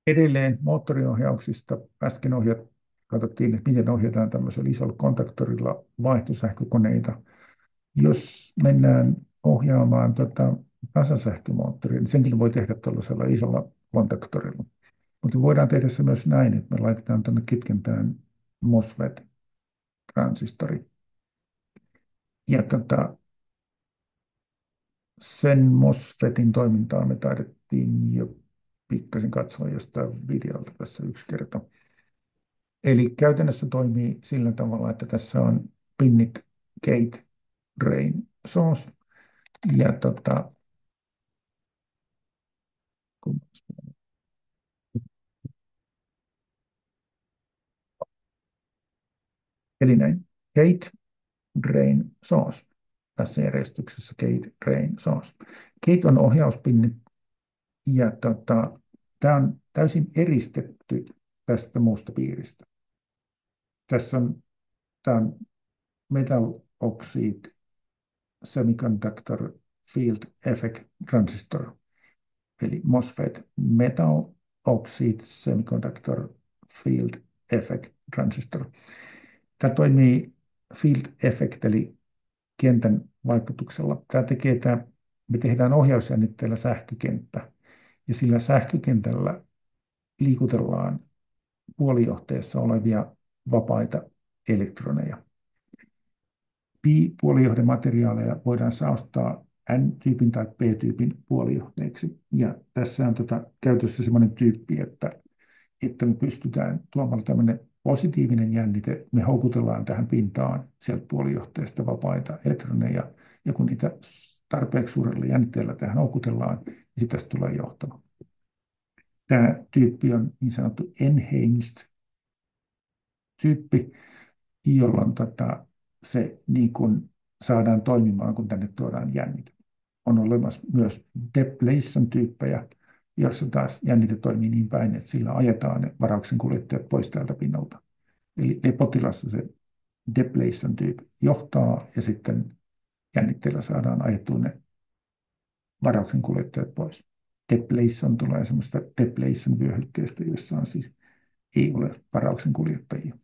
Edelleen moottoriohjauksista äsken katsottiin, että miten ohjataan tämmöisellä isolla kontaktorilla vaihtosähkökoneita. Jos mennään ohjaamaan tasasähkömoottoria, niin senkin voi tehdä tällaisella isolla kontaktorilla. Mutta voidaan tehdä se myös näin, että me laitetaan tänne kytkentään MOSFET-transistori. Ja sen MOSFETin toimintaa me taidettiin jo pikkasen katsoa jostain videolta tässä yksi kerta. Eli käytännössä toimii sillä tavalla, että tässä on pinnit gate, drain, source. Ja eli näin, gate, drain, source. Tässä järjestyksessä gate, drain, source. Gate on ohjauspinni ja tämä on täysin eristetty tästä muusta piiristä. Tässä on, tämä on metal oxide semiconductor field effect transistor, eli MOSFET, metal oxide semiconductor field effect transistor. Tämä toimii field effect, eli kentän vaikutuksella. Me tehdään ohjausjännitteellä sähkökenttä, ja sillä sähkökentällä liikutellaan puolijohteessa olevia vapaita elektroneja. Pi-puolijohdemateriaaleja voidaan saostaa N-tyypin tai P-tyypin puolijohteiksi. Ja tässä on käytössä sellainen tyyppi, että me pystytään tuomalla tämmöinen positiivinen jännite, me houkutellaan tähän pintaan sieltä puolijohteesta vapaita elektroneja, ja kun niitä tarpeeksi suurella jännitteellä tähän houkutellaan, niin sitten tästä tulee johtama. Tämä tyyppi on niin sanottu enhanced-tyyppi, jolloin se niin kuin saadaan toimimaan, kun tänne tuodaan jännite. On olemassa myös depletion-tyyppejä, jossa taas jännite toimii niin päin, että sillä ajetaan ne varauksen kuljettajat pois täältä pinnalta. Eli depotilassa se depletion-tyyppi johtaa, ja sitten jännitteellä saadaan ajettua ne varauksen kuljettajat pois. Depletion tulee semmoista depletion-vyöhykkeestä, jossa on siis ei ole varauksen kuljettajia.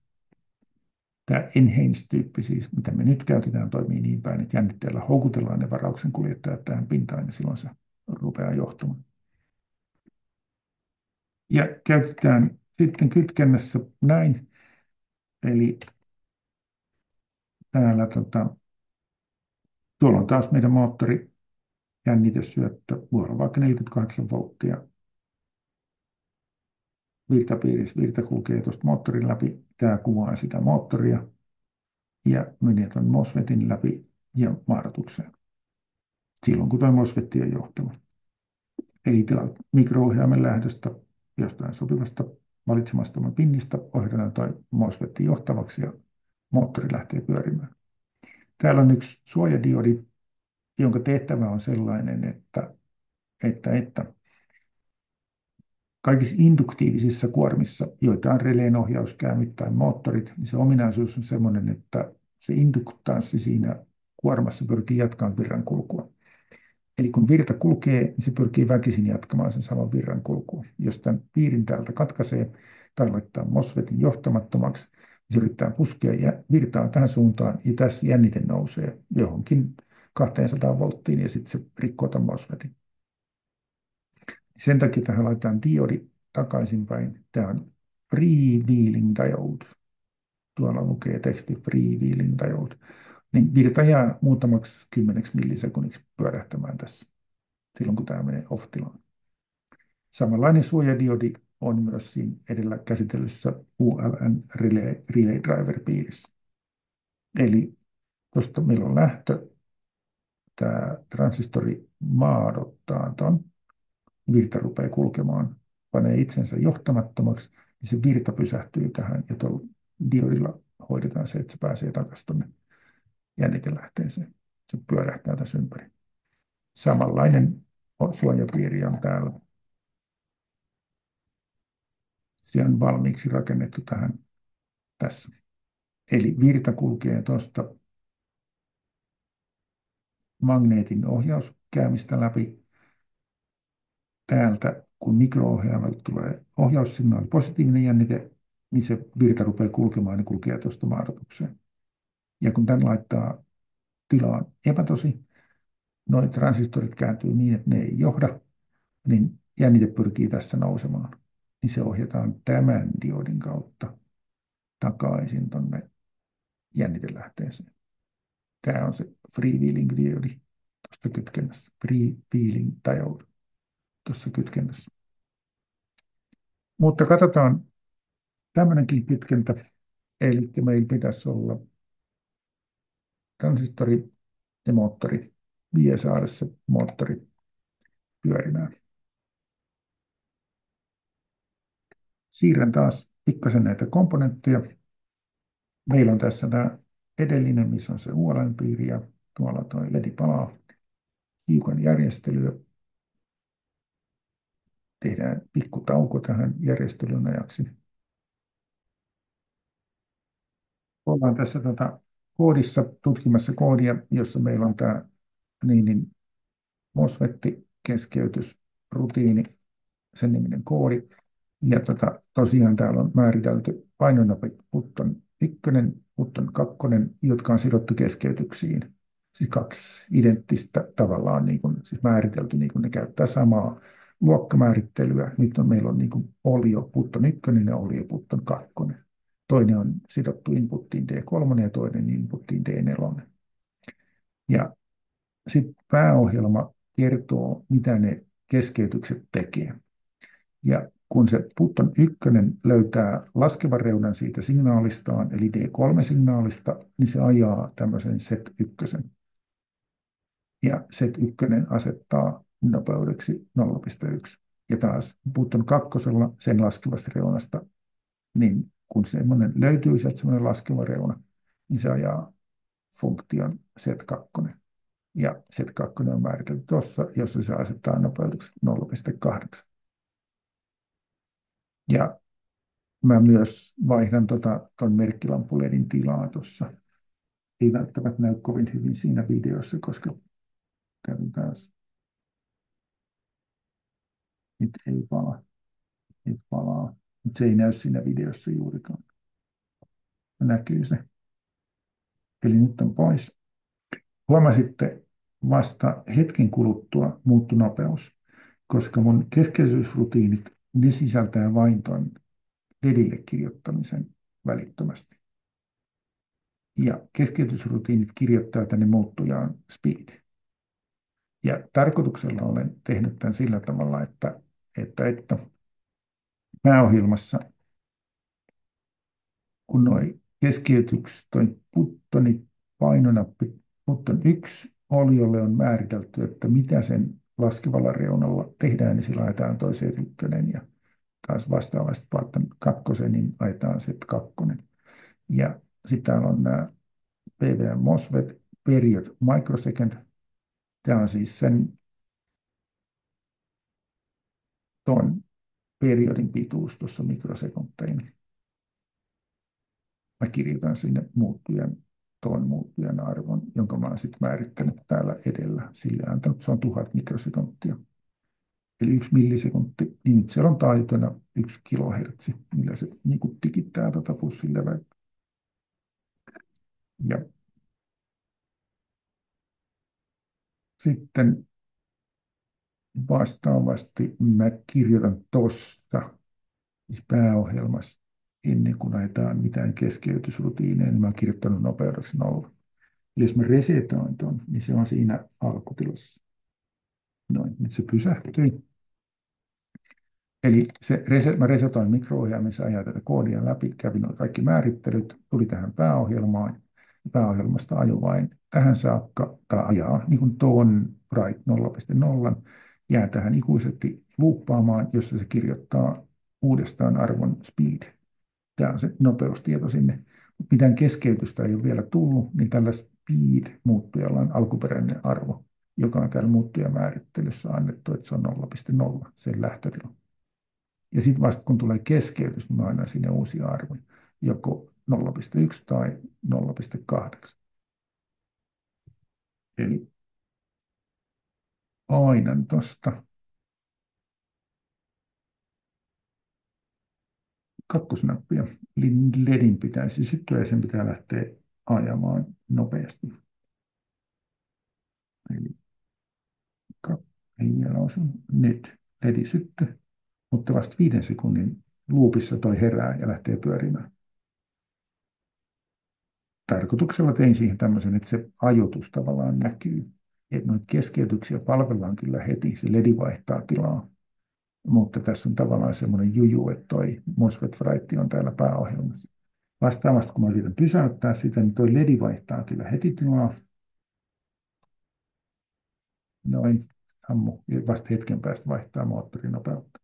Tämä enhanced-tyyppi, siis mitä me nyt käytetään, toimii niin päin, että jännitteellä houkutellaan ne varauksen kuljettajat tähän pintaan, ja silloin se rupeaa johtamaan. Ja käytetään sitten kytkennässä näin, eli täällä tuolla on taas meidän moottori, jännitesyöttö, vuoro vaikka 48 volttia. Virta kulkee tuosta moottorin läpi, tämä kuvaa sitä moottoria, ja menee tuon MOSFETin läpi ja mahdatukseen, silloin kun tuo MOSFET on johtama. Eli mikro-ohjaimen lähdöstä jostain sopivasta valitsemastamme pinnistä ohjataan tuo MOSFET johtavaksi ja moottori lähtee pyörimään. Täällä on yksi suojadiodi, jonka tehtävä on sellainen, että kaikissa induktiivisissa kuormissa, joita on releen ohjauskäymit tai moottorit, niin se ominaisuus on sellainen, että se induktanssi siinä kuormassa pyrkii jatkamaan virran kulkua. Eli kun virta kulkee, niin se pyrkii väkisin jatkamaan sen saman virran kulkua. Jos tämän piirin täältä katkaisee tai laittaa MOSFETin johtamattomaksi, niin se yrittää puskea virtaa tähän suuntaan, ja tässä jännite nousee johonkin 200 volttiin, ja sitten se rikkoo tämän MOSFETin. Sen takia tähän laitetaan diodi takaisinpäin. Tämä on freewheeling diode. Tuolla lukee teksti freewheeling diode. Niin virta jää muutamaksi 10 millisekunniksi pyörähtämään tässä, silloin kun tämä menee off-tilaan. Samanlainen suojadiodi on myös siinä edellä käsitellyssä ULN Relay Driver-piirissä. Eli tuosta meillä on lähtö, tämä transistori maadottaa tuon, virta rupeaa kulkemaan, panee itsensä johtamattomaksi, niin se virta pysähtyy tähän, ja tuolla diodilla hoidetaan se, että se pääsee takaisin tuonne jännitelähteeseen. Se pyörähtää tässä ympäri. Samanlainen suojapiiri on täällä. Se on valmiiksi rakennettu tähän tässä. Eli virta kulkee tuosta magneetin ohjauskäymistä läpi. Täältä kun mikro-ohjaimelta tulee ohjaussignaali, positiivinen jännite, niin se virta rupeaa kulkemaan, niin kulkee tuosta mahdatukseen. Ja kun tämän laittaa tilaan epätosi, nuo transistorit kääntyy niin, että ne ei johda, niin jännite pyrkii tässä nousemaan. Niin se ohjataan tämän diodin kautta takaisin tuonne jännitelähteeseen. Tämä on se freewheeling-diodi tuossa kytkennässä. Freewheeling diode tuossa kytkennässä. Mutta katsotaan tämmöinenkin kytkentä. Eli meillä pitäisi olla transistori ja moottori. Vie saada se moottori pyörimään. Siirrän taas pikkasen näitä komponentteja. Meillä on tässä tämä edellinen, missä on se ULN-piiri ja tuolla tuo LED palaa. Hiukan järjestelyä. Tehdään pikku tauko tähän järjestelyn ajaksi. Ollaan tässä koodissa tutkimassa koodia, jossa meillä on tämä MOSFET-keskeytysrutiini, sen niminen koodi. Ja tosiaan täällä on määritelty painonape button 1, button 2, jotka on sidottu keskeytyksiin. Siis kaksi identtistä tavallaan siis määritelty, niin kuin ne käyttää samaa luokkamäärittelyä. Nyt meillä on olio button 1 ja olio button 2. Toinen on sidottu inputtiin D3 ja toinen inputtiin D4. Ja sitten pääohjelma kertoo, mitä ne keskeytykset tekee. Ja kun se button 1 löytää laskevan reunan siitä signaalistaan, eli D3-signaalista, niin se ajaa tämmöisen set1. Ja set1 asettaa nopeudeksi 0,1. Ja taas button 2 sen laskevasta reunasta, niin kun semmoinen löytyy sieltä semmoinen laskeva reuna, niin se ajaa funktion set2. Ja set2 on määritelty tuossa, jossa se asettaa nopeudeksi 0,8. Ja mä myös vaihdan ton merkkilampuledin tilaa tuossa. Ei välttämättä näy kovin hyvin siinä videossa, koska taas nyt ei pala. Nyt palaa. Mutta se ei näy siinä videossa juurikaan. Näkyy se. Eli nyt on pois. Huomasitte, vasta hetken kuluttua muuttui nopeus, koska mun keskeytysrutiinit, ne sisältää vain ton LEDille kirjoittamisen välittömästi. Ja keskeytysrutiinit kirjoittaa tänne muuttujaan speed. Ja tarkoituksella olen tehnyt tämän sillä tavalla, että pääohjelmassa, kun nuo keskeytykset, toi buttoni, painonappi, button 1 oliolle on määritelty, että mitä sen laskevalla reunalla tehdään, niin sillä ajetaan toiseen 1 ja taas vastaavasti button 2, niin ajetaan set 2. Ja sitten täällä on nämä PWM MOSFET period microsecond. Tämä on siis sen tuon periodin pituus tuossa mikrosekunteina. Mä kirjoitan sinne tuon muuttujan arvon, jonka mä oon sitten määrittänyt täällä edellä. Sille antanut, se on 1000 mikrosekuntia. Eli 1 millisekunti, niin nyt siellä on taitona 1 kilohertsi, millä se tikittää pussin leveyttä. Ja sitten vastaavasti mä kirjoitan tuossa siis pääohjelmassa ennen kuin ajetaan mitään keskeytysrutiineja, niin mä oon kirjoittanut nopeudeksi 0. Eli jos mä resetoin tuon, niin se on siinä alkutilassa. Noin, nyt se pysähtyi. Eli mä resetoin mikro-ohjaimessa, ajaa tätä koodia läpi, kävin nuo kaikki määrittelyt, tuli tähän pääohjelmaan. Pääohjelmasta ajo vain tähän saakka, tai ajaa niin kuin tuon bright 0,0, jää tähän ikuisesti luuppaamaan, jossa se kirjoittaa uudestaan arvon speed. Tämä on se nopeustieto sinne. Mitään keskeytystä ei ole vielä tullut, niin tällä speed-muuttujalla on alkuperäinen arvo, joka on täällä muuttujamäärittelyssä annettu, että se on 0,0, sen lähtötila. Ja sitten vasta kun tulee keskeytys, niin mä annan sinne uusia arvoja, joko 0,1 tai 0,8. Eli painan tuosta kakkosnappia. LEDin pitäisi syttyä ja sen pitää lähteä ajamaan nopeasti. Eli ei vielä osu. Nyt LED syttyi, mutta vasta 5 sekunnin loopissa toi herää ja lähtee pyörimään. Tarkoituksella tein siihen tämmöisen, että se ajoitus tavallaan näkyy. Että noita keskeytyksiä palvellaan kyllä heti, se LED vaihtaa tilaa. Mutta tässä on tavallaan semmoinen juju, että toi MOSFET Write on täällä pääohjelmassa. Vastaavasti kun mä yritän pysäyttää sitä, niin toi LED vaihtaa kyllä heti tilaa. Noin, ammu, ja vasta hetken päästä vaihtaa moottorinopeutta.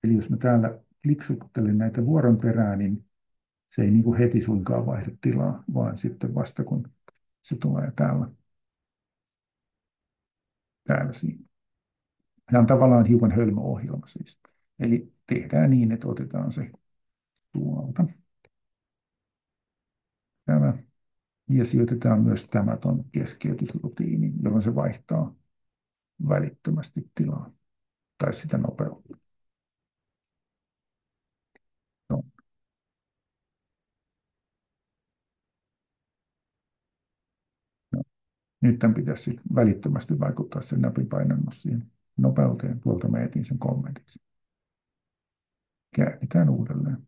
Eli jos mä täällä kliksuttelen näitä vuoron perään, niin se ei niin kuin heti suinkaan vaihda tilaa, vaan sitten vasta kun se tulee täällä siinä. Tämä on tavallaan hiukan hölmöohjelma siis. Eli tehdään niin, että otetaan se tuolta. Tämä. Ja sijoitetaan myös tämä tuon keskeytysrutiini, jolloin se vaihtaa välittömästi tilaa tai sitä nopeutta. No. No. Nyt tämän pitäisi välittömästi vaikuttaa sen napin painannossa siihen nopeuteen. Tuolta mä etin sen kommentiksi. Käännetään uudelleen.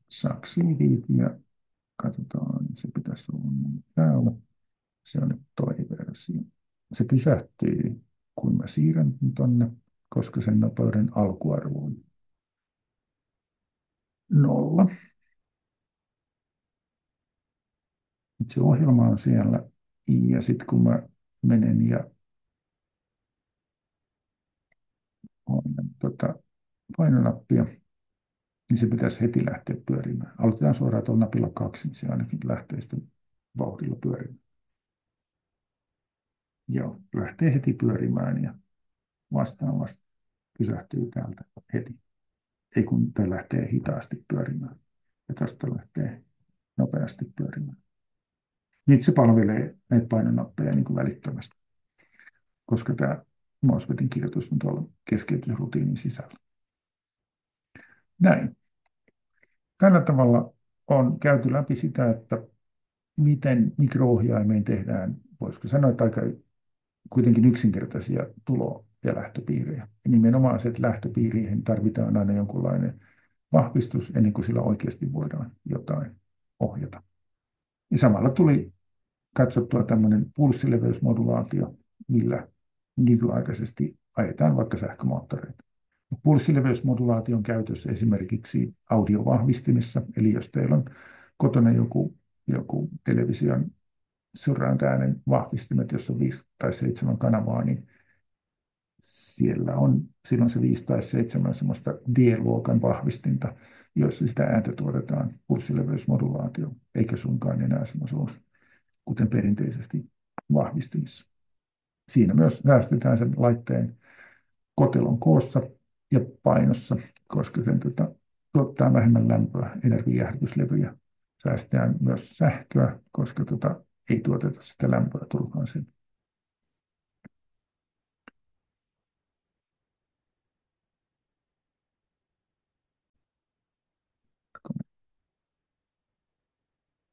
Succeedit ja katsotaan, se pitäisi olla täällä. Se on nyt toi versio. Se pysähtyy, kun mä siirrän tonne, koska sen nopeuden alkuarvo on 0. Nyt se ohjelma on siellä. Ja sitten kun mä menen ja painonappia, niin se pitäisi heti lähteä pyörimään. Aloitetaan suoraan tuolla napilla 2, niin se ainakin lähtee sitten vauhdilla pyörimään. Joo, lähtee heti pyörimään ja vastaavasti pysähtyy täältä heti. Ei kun tämä lähtee hitaasti pyörimään ja tästä lähtee nopeasti pyörimään. Nyt se palvelee näitä painonappeja niin kuin välittömästi, koska tämä MOSFETin kirjoitus on tuolla keskeytysrutiinin sisällä. Näin. Tällä tavalla on käyty läpi sitä, että miten mikro-ohjaimeen tehdään, voisiko sanoa, että aika kuitenkin yksinkertaisia tulo- ja lähtöpiirejä. Ja nimenomaan se, että lähtöpiiriin tarvitaan aina jonkunlainen vahvistus ennen kuin sillä oikeasti voidaan jotain ohjata. Ja samalla tuli katsottua tämmöinen pulssileveysmodulaatio, millä nykyaikaisesti ajetaan vaikka sähkömoottoreita. Pulssileveysmodulaatio on käytössä esimerkiksi audiovahvistimissa, eli jos teillä on kotona joku television surround-äänen vahvistimet, jossa on 5 tai 7 kanavaa, niin siellä on silloin se 5 tai 7 semmoista D-luokan vahvistinta, joissa sitä ääntä tuotetaan pulssileveysmodulaatio, eikä suinkaan enää semmoisella, kuten perinteisesti vahvistimissa. Siinä myös säästetään sen laitteen kotelon koossa ja painossa, koska sen tuottaa vähemmän lämpöä, energiajäähdytyslevyjä. Säästetään myös sähköä, koska ei tuoteta sitä lämpöä turhaan sen